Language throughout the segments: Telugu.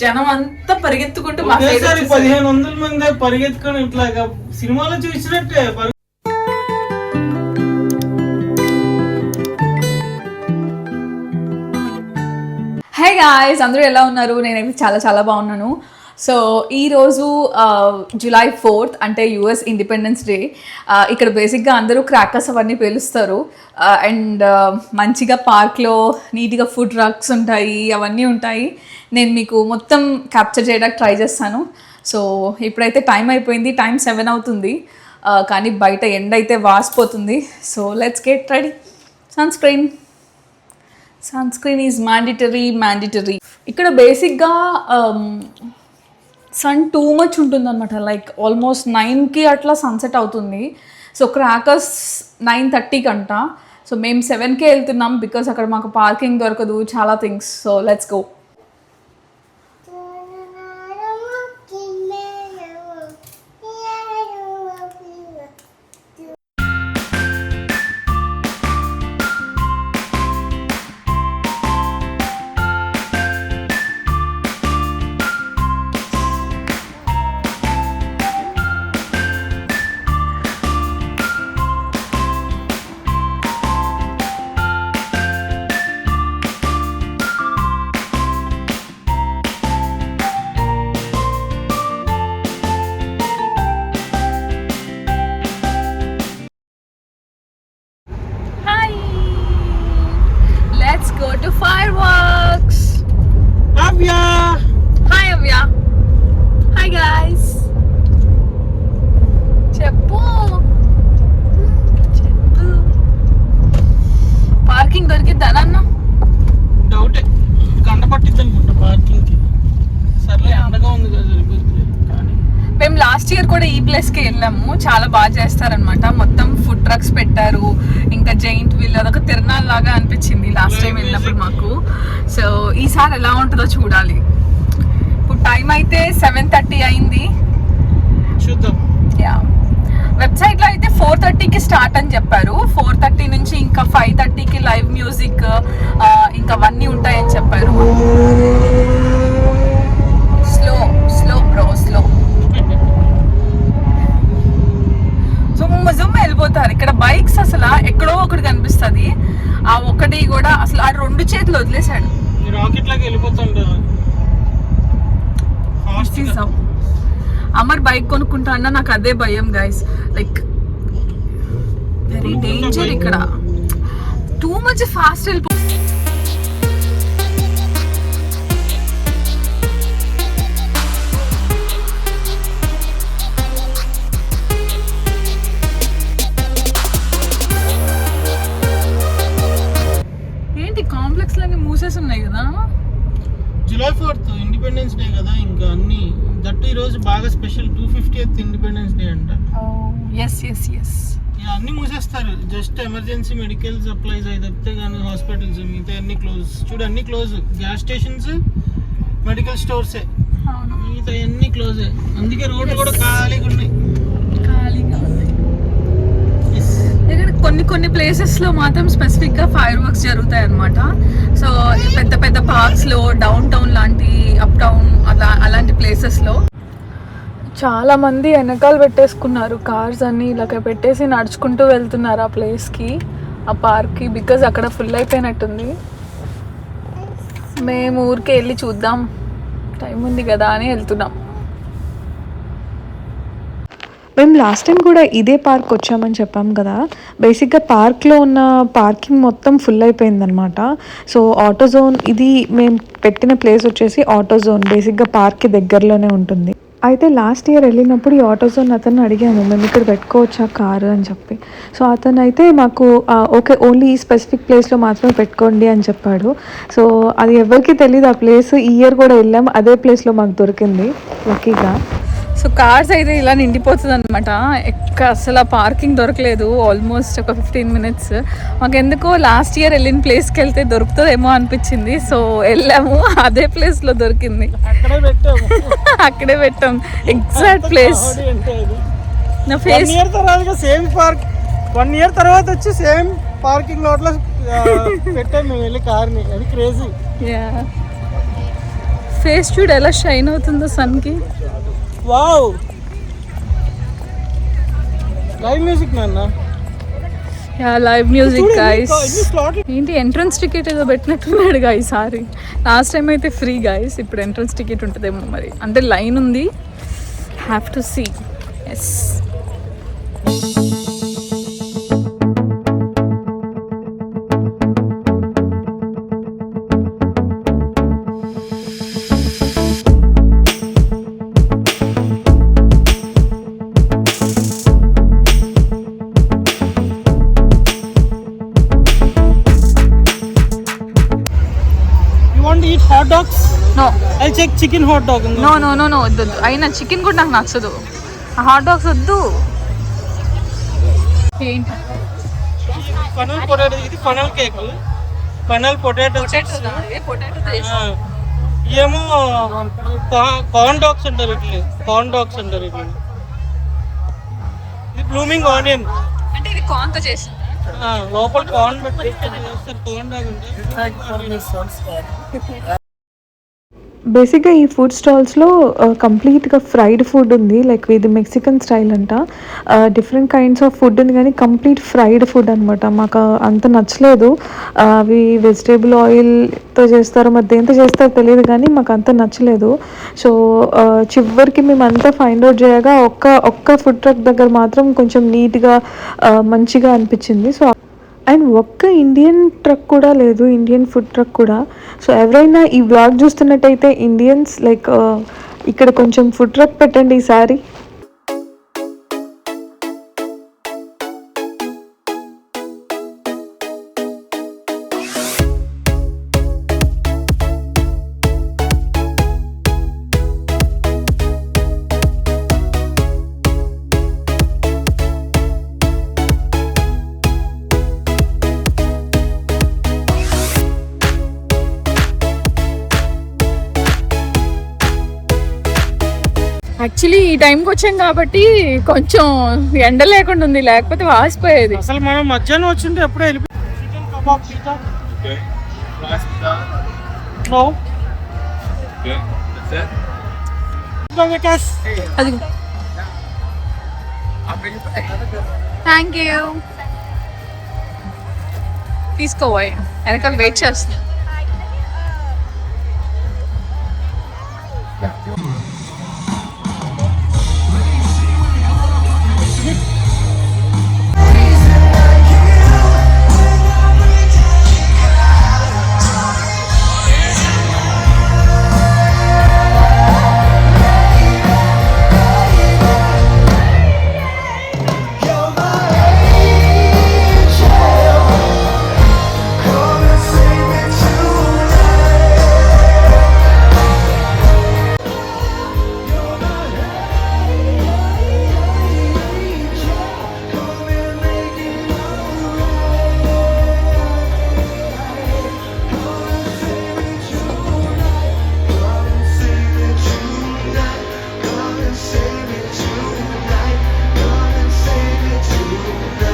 జనం అంతా పరిగెత్తుకుంటూ 1500 మంది పరిగెత్తుకొని ఇట్లాగా సినిమాలో చూసినట్టే. హే గాయ్స్, అందరూ ఎలా ఉన్నారు? నేనైతే చాలా చాలా బాగున్నాను. సో ఈరోజు July 4th అంటే యుఎస్ ఇండిపెండెన్స్ డే. ఇక్కడ బేసిక్గా అందరూ క్రాకర్స్ అవన్నీ పేలుస్తారు అండ్ మంచిగా పార్క్లో నీట్గా ఫుడ్ ట్రక్స్ ఉంటాయి, అవన్నీ ఉంటాయి. నేను మీకు మొత్తం క్యాప్చర్ చేయడానికి ట్రై చేస్తాను. సో ఇప్పుడైతే టైం అయిపోయింది, టైం 7 అవుతుంది, కానీ బయట ఎండ అయితే వాసిపోతుంది. So let's get ready. Sunscreen is mandatory. ఇక్కడ బేసిక్గా సన్ టూ మచ్ ఉంటుందన్నమాట. లైక్ ఆల్మోస్ట్ 9కి అట్లా సన్సెట్ అవుతుంది. సో క్రాకర్స్ 9:30కి అంట. సో మేము 7కే వెళ్తున్నాం బికాస్ అక్కడ మాకు పార్కింగ్ దొరకదు, చాలా things. So let's go. Let's go to fireworks. Avya! Hi Avya. Hi guys. చెప్పు. పార్కింగ్ దొరికిద్దా నాన్న? డౌటే, గంట పట్టిద్ది అనుకుంటా పార్కింగ్కి. సర్లే, అండగా ఉంది కదా, సరిపోతుంది. కానీ మేము లాస్ట్ ఇయర్ కూడా ఈ ప్లేస్కి వెళ్ళాము. చాలా బాగా చేస్తారనమాట. మొత్తం ఫుడ్ ట్రక్స్ పెట్టారు, ఇంకా జైంట్ వీల్, అదొక తిరణాల లాగా అనిపించింది లాస్ట్ టైం వెళ్ళినప్పుడు మాకు. సో ఈసారి ఎలా ఉంటుందో చూడాలి. ఇప్పుడు టైం అయితే 7:30 అయింది. చూద్దాం. యా, వెబ్సైట్లో అయితే 4:30కి స్టార్ట్ అని చెప్పారు. 4:30 నుంచి ఇంకా 5:30కి లైవ్ మ్యూజిక్ ఇంకా అవన్నీ ఉంటాయని చెప్పారు. Slow bro, slow. జుమ్ వెళ్ళిపోతారు. ఇక్కడ బైక్స్ అసలు ఎక్కడో ఒకటి కనిపిస్తుంది. ఆ ఒకటి కూడా అసలు ఆ 2 చేతులు వదిలేశాడు. రాకెట్ లాగా వెళ్ళిపోతుంటారు. అమర్ బైక్ కొనుక్కుంటా అన్నా నాకు అదే భయం గైస్. లైక్ వెరీ డేంజర్ ఇక్కడ. టూ మచ్ ఫాస్ట్ వెళ్ళిపో. కాంప్లెక్స్ లన్నీ మూసేస్తున్నాయి కదా. July 4th ఇండిపెండెన్స్ డే కదా, ఇంకా అన్ని దట్టు ఈ రోజు బాగా స్పెషల్ 250th ఇండిపెండెన్స్ డే అంట. ఎస్ అన్ని మూసేస్తారు. జస్ట్ ఎమర్జెన్సీ మెడికల్ సప్లైస్ అయి తప్పితే కానీ హాస్పిటల్స్ మిగతా అన్ని క్లోజ్. చూడు, అన్ని క్లోజ్. గ్యాస్ స్టేషన్స్, మెడికల్ స్టోర్సే, మిగతా అన్ని క్లోజే. అందుకే రోడ్లు కూడా ఖాళీగా ఉన్నాయి. కొన్ని ప్లేసెస్లో మాత్రం స్పెసిఫిక్గా ఫైర్ వర్క్స్ జరుగుతాయి అన్నమాట. సో పెద్ద పెద్ద పార్క్స్లో, డౌన్ టౌన్ లాంటి, అప్ టౌన్ అలాంటి ప్లేసెస్లో చాలామంది వెనకాల పెట్టేసుకున్నారు కార్స్ అన్నీ. ఇలాగ పెట్టేసి నడుచుకుంటూ వెళ్తున్నారు ఆ ప్లేస్కి, ఆ పార్క్కి. బికాజ్ అక్కడ ఫుల్ అయిపోయినట్టుంది. మేము ఊరికే వెళ్ళి చూద్దాం, టైం ఉంది కదా అని వెళ్తున్నాం. మేము లాస్ట్ టైం కూడా ఇదే పార్క్ వచ్చామని చెప్పాం కదా. బేసిక్గా పార్క్లో ఉన్న పార్కింగ్ మొత్తం ఫుల్ అయిపోయిందనమాట. సో ఆటో జోన్, ఇది మేము పెట్టిన ప్లేస్ వచ్చేసి ఆటో జోన్. బేసిక్గా పార్క్కి దగ్గరలోనే ఉంటుంది. అయితే లాస్ట్ ఇయర్ వెళ్ళినప్పుడు ఈ ఆటో జోన్ అతను అడిగాము, మేము ఇక్కడ పెట్టుకోవచ్చా కారు అని చెప్పి. సో అతను అయితే మాకు ఓకే, ఓన్లీ ఈ స్పెసిఫిక్ ప్లేస్లో మాత్రమే పెట్టుకోండి అని చెప్పాడు. సో అది ఎవరికి తెలియదు ఆ ప్లేస్. ఈ ఇయర్ కూడా వెళ్ళాం, అదే ప్లేస్లో మాకు దొరికింది లక్కీగా. సో కార్స్ అయితే ఇలా నిండిపోతుంది అనమాట. అసలు పార్కింగ్ దొరకలేదు ఆల్మోస్ట్ ఒక 15 minutes. మాకెందుకో లాస్ట్ ఇయర్ వెళ్ళిన ప్లేస్కి వెళ్తే దొరుకుతుందేమో అనిపించింది. సో వెళ్ళాము, అదే ప్లేస్లో దొరికింది. అక్కడే పెట్టాం, ఎగ్జాక్ట్ ప్లేస్. నా ఫేస్ సేమ్ పార్క్ 1 year తర్వాత వచ్చి సేమ్ పార్కింగ్ లాట్లో పెట్టాం మేము వెళ్ళి కార్ని. అది క్రేజీ. ఫేస్ చూడు ఎలా షైన్ అవుతుందో సన్కి. వావ్, లైవ్ మ్యూజిక్ నాన్న. Yeah live music guys. ఏంటి ఎంట్రన్స్ టికెట్ ఏదో పెట్టినట్టున్నాడు గా ఈసారి. లాస్ట్ టైం అయితే ఫ్రీ గైస్, ఇప్పుడు ఎంట్రన్స్ టికెట్ ఉంటుందేమో మరి. అంటే లైన్ ఉంది, have to see. Yes Hot dogs? No I'll check chicken hot dog. No no no no వద్దు. అయినా చికెన్ కూడా నాకు నచ్చదు. హాట్ డాగ్స్ వద్దు. ఏంటి ఫనల్ పొటాటో, ఇది funnel cake, funnel potato chips. ఏమో కార్న్ డాగ్స్ అంటారు ఇట్లా, కార్న్ డాగ్స్ అంటారు ఇట్లా. ఇది బ్లూమింగ్ ఆనియన్ అంటే ఇది కార్న్ తో చేసింది. లోపల కార్న్ పెట్టి చేస్తారు. కార్న్ డాగ్ అంటే బేసిక్గా ఈ ఫుడ్ స్టాల్స్లో కంప్లీట్గా ఫ్రైడ్ ఫుడ్ ఉంది. లైక్ ఇది మెక్సికన్ స్టైల్ అంట. డిఫరెంట్ కైండ్స్ ఆఫ్ ఫుడ్ ఉంది కానీ కంప్లీట్ ఫ్రైడ్ ఫుడ్ అనమాట. మాకు అంత నచ్చలేదు. అవి వెజిటేబుల్ ఆయిల్తో చేస్తారో మరి దేంతో చేస్తారో తెలియదు కానీ మాకు అంత నచ్చలేదు. సో చివరికి మేము అంతా ఫైండ్ అవుట్ చేయగా ఒక్క ఫుడ్ ట్రక్ దగ్గర మాత్రం కొంచెం నీట్గా మంచిగా అనిపించింది. సో అండ్ ఒక్క ఇండియన్ ట్రక్ కూడా లేదు, ఇండియన్ ఫుడ్ ట్రక్ కూడా. సో ఎవరైనా ఈ వ్లాగ్ చూస్తున్నట్టయితే ఇండియన్స్ లైక్ ఇక్కడ కొంచెం ఫుడ్ ట్రక్ పెట్టండి ఈసారి. యాక్చువల్లీ ఈ టైంకి వచ్చాం కాబట్టి కొంచెం ఎండ లేకుండా ఉంది, లేకపోతే వాసిపోయేది. అసలు మనం మధ్యాహ్నం వచ్చింటే ఎప్పుడే వెళ్ళిపోయి. Chicken kebab pizza. నో. అది థ్యాంక్ యూ. తీసుకోవాలి, వెనకాల వెయిట్ చేస్తున్నా.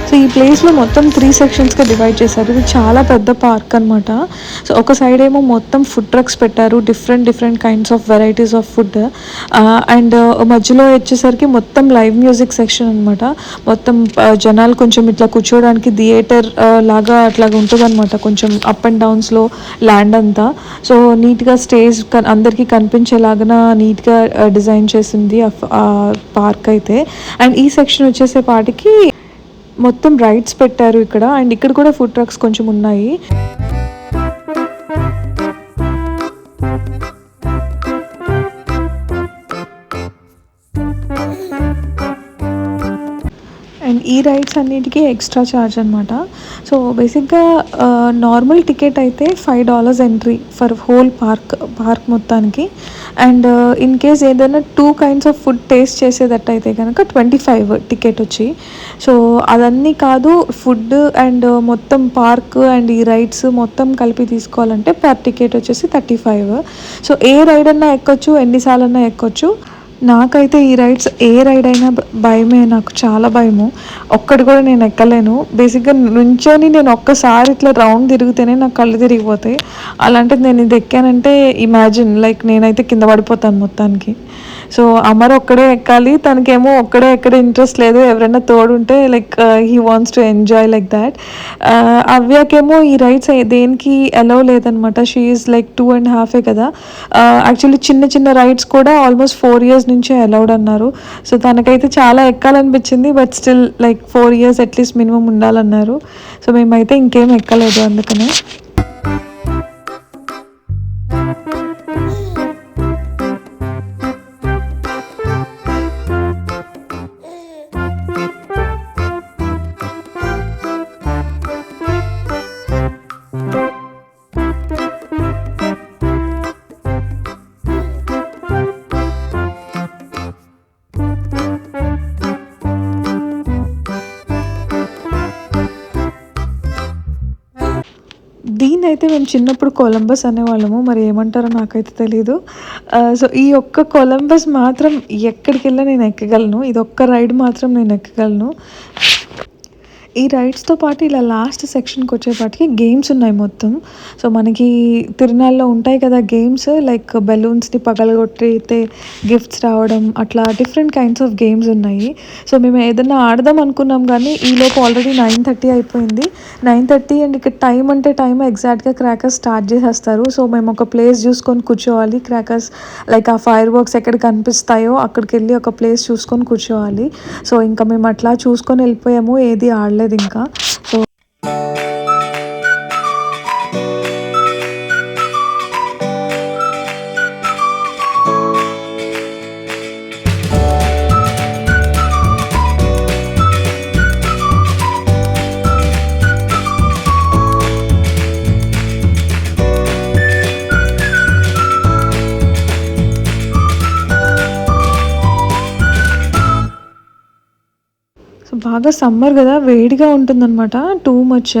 సో ఈ ప్లేస్లో మొత్తం 3 సెక్షన్స్గా డివైడ్ చేశారు. ఇది చాలా పెద్ద పార్క్ అనమాట. సో ఒక సైడ్ ఏమో మొత్తం ఫుడ్ ట్రక్స్ పెట్టారు, different kinds of varieties of food. And మధ్యలో వచ్చేసరికి మొత్తం లైవ్ మ్యూజిక్ సెక్షన్ అనమాట. మొత్తం జనాలు కొంచెం ఇట్లా కూర్చోడానికి థియేటర్ లాగా అట్లాగా ఉంటుంది అనమాట. కొంచెం అప్ అండ్ డౌన్స్లో ల్యాండ్ అంతా. సో నీట్గా స్టేజ్ అందరికీ కనిపించేలాగా నీట్గా డిజైన్ చేసింది ఆ పార్క్ అయితే. అండ్ ఈ సెక్షన్ వచ్చేసేపాటికి మొత్తం రైడ్స్ పెట్టారు ఇక్కడ. అండ్ ఇక్కడ కూడా ఫుడ్ ట్రక్స్ కొంచెం ఉన్నాయి. అండ్ ఈ రైడ్స్ అన్నిటికీ ఎక్స్ట్రా ఛార్జ్ అనమాట. సో బేసిక్గా నార్మల్ టికెట్ అయితే $5 ఎంట్రీ ఫర్ హోల్ పార్క్ మొత్తానికి. అండ్ ఇన్ కేస్ ఏదైనా 2 kinds ఆఫ్ ఫుడ్ టేస్ట్ చేసేటట్టయితే కనుక 25 టికెట్ వచ్చి. సో అదన్నీ కాదు, ఫుడ్ అండ్ మొత్తం పార్క్ అండ్ ఈ రైడ్స్ మొత్తం కలిపి తీసుకోవాలంటే పర్ టికెట్ వచ్చేసి 35. సో ఏ రైడ్ అన్నా ఎక్కొచ్చు, ఎన్నిసార్లు అన్నా ఎక్కొచ్చు. నాకైతే ఈ రైడ్స్ ఏ రైడ్ అయినా భయమే, నాకు చాలా భయము. ఒక్కటి కూడా నేను ఎక్కలేను. బేసిక్గా నుంచొని నేను ఒక్కసారి ఇట్లా రౌండ్ తిరిగితేనే నాకు కళ్ళు తిరిగిపోతాయి. అలాంటిది నేను ఇది ఎక్కానంటే ఇమాజిన్, లైక్ నేనైతే కింద పడిపోతాను మొత్తానికి. సో అమర్ ఒక్కడే ఎక్కాలి, తనకేమో ఒక్కడే ఎక్కడ ఇంట్రెస్ట్ లేదు, ఎవరైనా తోడుంటే like he wants to enjoy like that. అవ్యాకేమో ఈ రైడ్స్ దేనికి అలౌ లేదనమాట. షీ ఈజ్ లైక్ 2.5 కదా. యాక్చువల్లీ చిన్న చిన్న రైడ్స్ కూడా ఆల్మోస్ట్ 4 years నుంచే అలౌడ్ అన్నారు. సో తనకైతే చాలా ఎక్కాలనిపించింది, but still like 4 years at least minimum ఉండాలన్నారు. సో మేమైతే ఇంకేం ఎక్కలేదు అందుకనే. దీన్ని అయితే మేము చిన్నప్పుడు కొలంబస్ అనేవాళ్ళము, మరి ఏమంటారో నాకైతే తెలీదు. సో ఈ ఒక్క కొలంబస్ మాత్రం ఎక్కడికి వెళ్ళా నేను ఎక్కగలను, ఇది ఒక్క రైడ్ మాత్రం నేను ఎక్కగలను. ఈ రైడ్స్తో పాటు ఇలా లాస్ట్ సెక్షన్కి వచ్చేపాటికి గేమ్స్ ఉన్నాయి మొత్తం. సో మనకి తిరునాళ్ళలో ఉంటాయి కదా గేమ్స్, లైక్ బెలూన్స్ని పగలగొట్టితే గిఫ్ట్స్ రావడం, అట్లా డిఫరెంట్ కైండ్స్ ఆఫ్ గేమ్స్ ఉన్నాయి. సో మేము ఏదైనా ఆడదాం అనుకున్నాం కానీ ఈలోపు ఆల్రెడీ 9:30 అయిపోయింది. 9:30 అండ్ ఇక్కడ టైం అంటే టైం ఎగ్జాక్ట్గా క్రాకర్స్ స్టార్ట్ చేసేస్తారు. సో మేము ఒక ప్లేస్ చూసుకొని కూర్చోవాలి. క్రాకర్స్ లైక్ ఆ ఫైర్ వర్క్స్ ఎక్కడ కనిపిస్తాయో అక్కడికి వెళ్ళి ఒక ప్లేస్ చూసుకొని కూర్చోవాలి. సో ఇంకా మేము అట్లా చూసుకొని వెళ్ళిపోయాము, ఏది ఆడలేదు ఇంకా. సో బాగా సమ్మర్ కదా, వేడిగా ఉంటుందన్నమాట, టూ మచ్.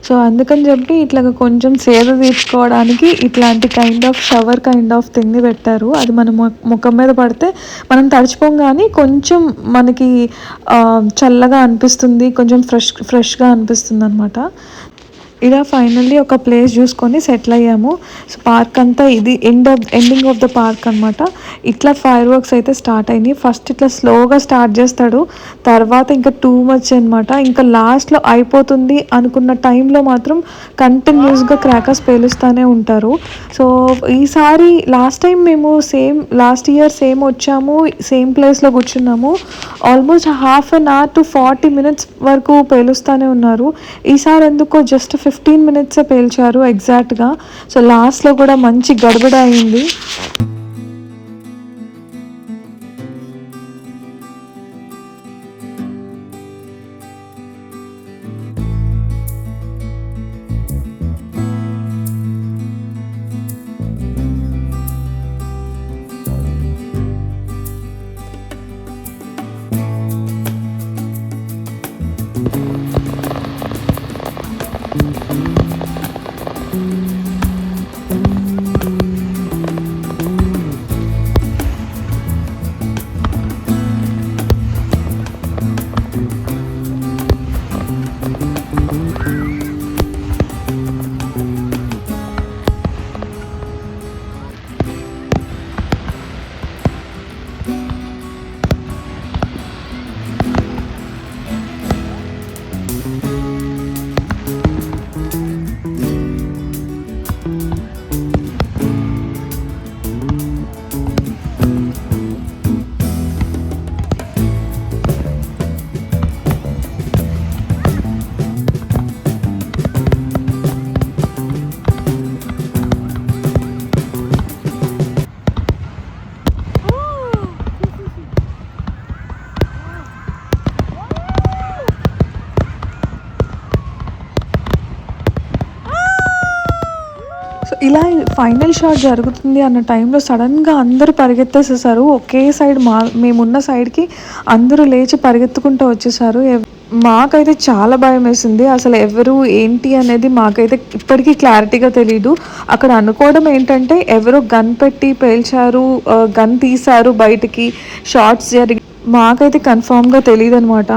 సో అందుకని చెప్పి ఇట్లా కొంచెం సేద తీర్చుకోవడానికి ఇట్లాంటి షవర్ కైండ్ ఆఫ్ థింగ్ని పెట్టారు. అది మన ముఖం మీద పడితే మనం తడిచిపోం కానీ కొంచెం మనకి చల్లగా అనిపిస్తుంది, కొంచెం ఫ్రెష్గా అనిపిస్తుంది అనమాట. ఇలా ఫైనల్లీ ఒక ప్లేస్ చూసుకొని సెటిల్ అయ్యాము. సో పార్క్ అంతా ఇది ఎండింగ్ ఆఫ్ ద పార్క్ అనమాట. ఇట్లా ఫైర్ వర్క్స్ అయితే స్టార్ట్ అయినాయి. ఫస్ట్ ఇట్లా స్లోగా స్టార్ట్ చేస్తాడు, తర్వాత ఇంకా టూ మచ్ అనమాట. ఇంకా లాస్ట్లో అయిపోతుంది అనుకున్న టైంలో మాత్రం కంటిన్యూస్గా క్రాకర్స్ పేలుస్తూనే ఉంటారు. సో ఈసారి లాస్ట్ టైం మేము లాస్ట్ ఇయర్ సేమ్ వచ్చాము, సేమ్ ప్లేస్లో కూర్చున్నాము. ఆల్మోస్ట్ 1/2 hour to 40 minutes వరకు పేలుస్తూనే ఉన్నారు. ఈసారి ఎందుకో జస్ట్ 15 minutes పేల్చారు ఎగ్జాక్ట్గా. సో లాస్ట్లో కూడా మంచి గడబడ అయింది. ఇలా ఫైనల్ షాట్ జరుగుతుంది అన్న టైంలో సడన్గా అందరూ పరిగెత్తేసేసారు. ఒకే సైడ్ మేమున్న సైడ్కి అందరూ లేచి పరిగెత్తుకుంటూ వచ్చేసారు. మాకైతే చాలా భయం వేసింది. అసలు ఎవరు ఏంటి అనేది మాకైతే ఇప్పటికీ క్లారిటీగా తెలీదు. అక్కడ అనుకోవడం ఏంటంటే ఎవరో గన్ పెట్టి పేల్చారు, గన్ తీశారు బయటికి, షార్ట్స్ జరిగి, మాకైతే కన్ఫామ్గా తెలియదు అనమాట.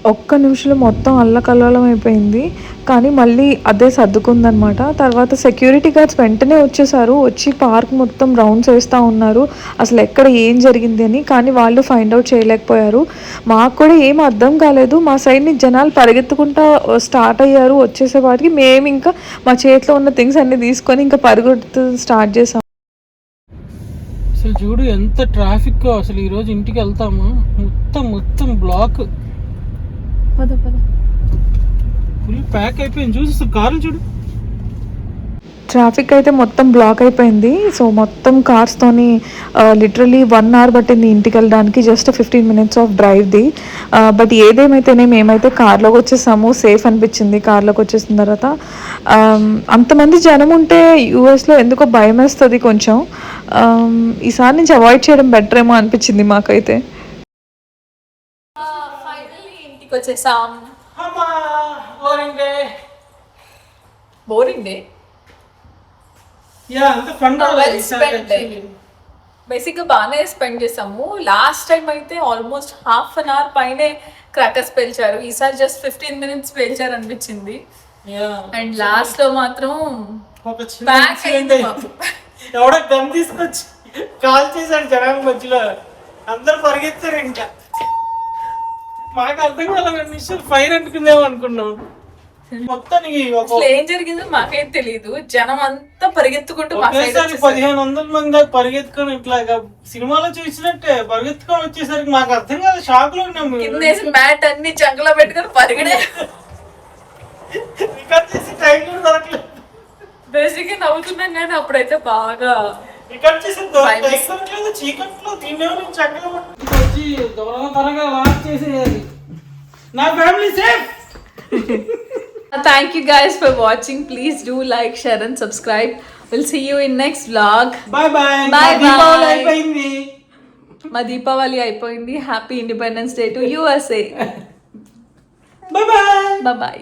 ఒక్క నిమిషంలో మొత్తం అల్లకల్లోలం అయిపోయింది. కానీ మళ్ళీ అదే సర్దుకుందనమాట. తర్వాత సెక్యూరిటీ గార్డ్స్ వెంటనే వచ్చేసారు, వచ్చి పార్క్ మొత్తం రౌండ్స్ వేస్తూ ఉన్నారు అసలు ఎక్కడ ఏం జరిగింది అని. కానీ వాళ్ళు ఫైండ్ అవుట్ చేయలేకపోయారు. మాకు కూడా ఏం అర్థం కాలేదు. మా సైడ్ని జనాలు పరిగెత్తుకుంటా స్టార్ట్ అయ్యారు. వచ్చేసేవాటికి మేము ఇంకా మా చేతిలో ఉన్న థింగ్స్ అన్నీ తీసుకొని ఇంకా పరుగుతూ స్టార్ట్ చేసాం. అసలు చూడు ఎంత ట్రాఫిక్. అసలు ఈరోజు ఇంటికి వెళ్తాము మొత్తం బ్లాక్, ఫుల్ ప్యాక్ అయిపోయింది. చూసి కార్లు చూడు, ట్రాఫిక్ అయితే మొత్తం బ్లాక్ అయిపోయింది. సో మొత్తం కార్స్తోని లిటరలీ 1 hour పట్టింది ఇంటికి వెళ్ళడానికి, జస్ట్ 15 minutes ఆఫ్ డ్రైవ్ది. బట్ ఏదేమైతేనే మేమైతే కార్లోకి వచ్చేసాము. సేఫ్ అనిపించింది కార్లోకి వచ్చేసిన తర్వాత. అంతమంది జనం ఉంటే యూఎస్లో ఎందుకో భయం వేస్తుంది కొంచెం. ఈసారి నుంచి అవాయిడ్ చేయడం బెటర్ ఏమో అనిపించింది మాకైతే. ఇంటికి వచ్చేసాం. Boring day. బేసిక్గా బాగానే స్పెండ్ చేసాము. లాస్ట్ టైం అయితే ఆల్మోస్ట్ ½ an hour పైనే క్రాకర్స్ పేల్చారు. ఈసారి జస్ట్ 15 minutes పేల్చారు అనిపించింది. అండ్ లాస్ట్ లో మాత్రం ఎవడో గమ్ తీసుకొచ్చి కాల్ చేశాడు జనాల మధ్యలో, అందరు పరిగెత్తారు. ఇంకా మాకు అర్థం కాలేదు, ఫైర్ అంటుకుందేమో అనుకున్నాం. మొత్తం ఏం జరిగిందో మాకైతే తెలియదు. జనం అంతా పరిగెత్తుకుంటూ 1500 మంది పరిగెత్తుకొని ఇట్లాగా సినిమాలో చూసినట్టే పరిగెత్తుకొని వచ్చేసరికి మాకు అర్థం కాదు, షాక్ లో ఉన్నాము. మ్యాట్ అన్ని చంకలో పెట్టుకొని పరిగెడే రికార్డ్ చేసి టైం కూడా దొరకలేదు. బేసిక్ గా నవ్వుతున్నాం కానీ అప్పుడైతే బాగా రికార్డ్ చేసి దొరకలేదు. చీకట్లో దీని చక్కగా వచ్చి త్వరగా లాక్ చేసేయాలి. నా family safe. Thank you guys for watching. Please do like, share and subscribe. We'll see you in next vlog. Bye bye. మా దీపావళి అయిపోయింది. Happy Independence Day to USA. Bye bye. Bye bye.